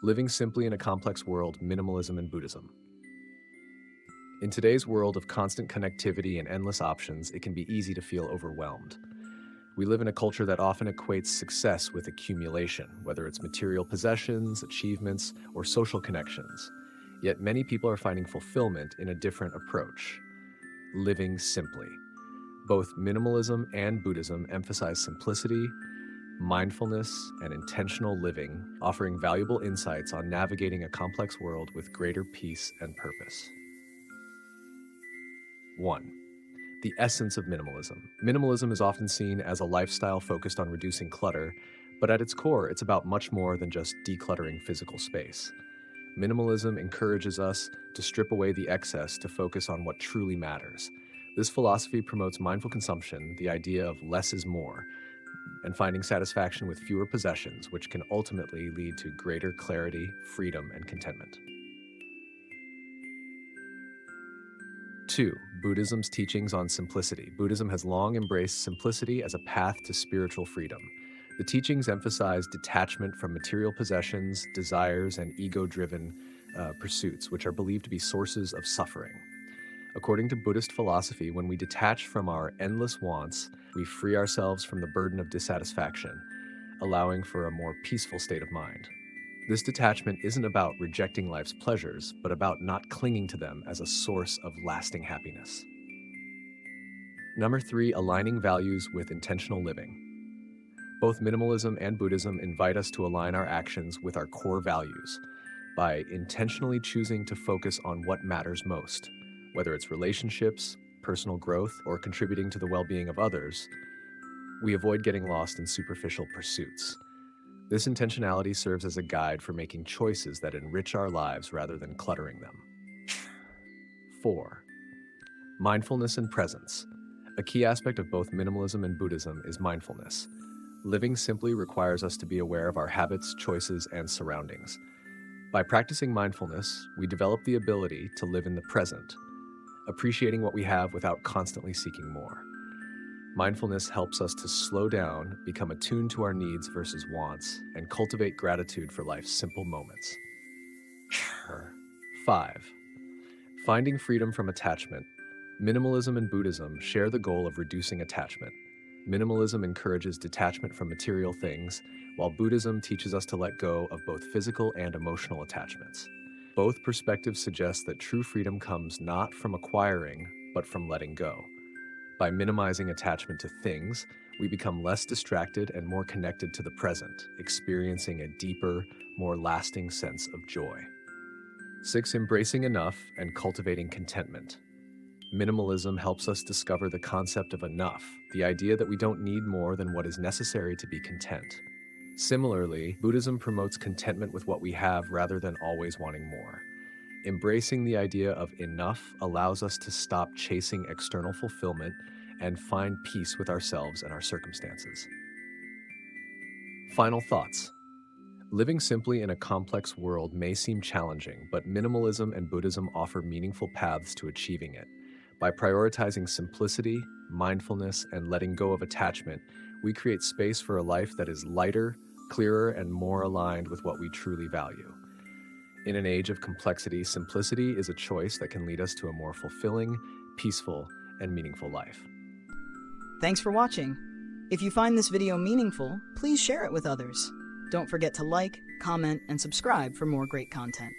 Living simply in a complex world, minimalism and Buddhism. In today's world of constant connectivity and endless options, it can be easy to feel overwhelmed. We live in a culture that often equates success with accumulation, whether it's material possessions, achievements, or social connections. Yet many people are finding fulfillment in a different approach: living simply. Both minimalism and Buddhism emphasize simplicity, mindfulness, and intentional living, offering valuable insights on navigating a complex world with greater peace and purpose. 1. The essence of minimalism. Minimalism is often seen as a lifestyle focused on reducing clutter, but at its core, it's about much more than just decluttering physical space. Minimalism encourages us to strip away the excess to focus on what truly matters. This philosophy promotes mindful consumption, the idea of less is more, and finding satisfaction with fewer possessions, which can ultimately lead to greater clarity, freedom, and contentment. 2. Buddhism's teachings on simplicity. Buddhism has long embraced simplicity as a path to spiritual freedom. The teachings emphasize detachment from material possessions, desires, and ego-driven pursuits, which are believed to be sources of suffering. According to Buddhist philosophy, when we detach from our endless wants, we free ourselves from the burden of dissatisfaction, allowing for a more peaceful state of mind. This detachment isn't about rejecting life's pleasures, but about not clinging to them as a source of lasting happiness. Number 3, aligning values with intentional living. Both minimalism and Buddhism invite us to align our actions with our core values by intentionally choosing to focus on what matters most. Whether it's relationships, personal growth, or contributing to the well-being of others, we avoid getting lost in superficial pursuits. This intentionality serves as a guide for making choices that enrich our lives rather than cluttering them. 4. Mindfulness and presence. A key aspect of both minimalism and Buddhism is mindfulness. Living simply requires us to be aware of our habits, choices, and surroundings. By practicing mindfulness, we develop the ability to live in the present, appreciating what we have without constantly seeking more. Mindfulness helps us to slow down, become attuned to our needs versus wants, and cultivate gratitude for life's simple moments. 5. Finding freedom from attachment. Minimalism and Buddhism share the goal of reducing attachment. Minimalism encourages detachment from material things, while Buddhism teaches us to let go of both physical and emotional attachments. Both perspectives suggest that true freedom comes not from acquiring, but from letting go. By minimizing attachment to things, we become less distracted and more connected to the present, experiencing a deeper, more lasting sense of joy. 6. Embracing enough and cultivating contentment. Minimalism helps us discover the concept of enough, the idea that we don't need more than what is necessary to be content. Similarly, Buddhism promotes contentment with what we have rather than always wanting more. Embracing the idea of enough allows us to stop chasing external fulfillment and find peace with ourselves and our circumstances. Final thoughts. Living simply in a complex world may seem challenging, but minimalism and Buddhism offer meaningful paths to achieving it. By prioritizing simplicity, mindfulness, and letting go of attachment, we create space for a life that is lighter, clearer, and more aligned with what we truly value. In an age of complexity, simplicity is a choice that can lead us to a more fulfilling, peaceful, and meaningful life. Thanks for watching. If you find this video meaningful, please share it with others. Don't forget to like, comment, and subscribe for more great content.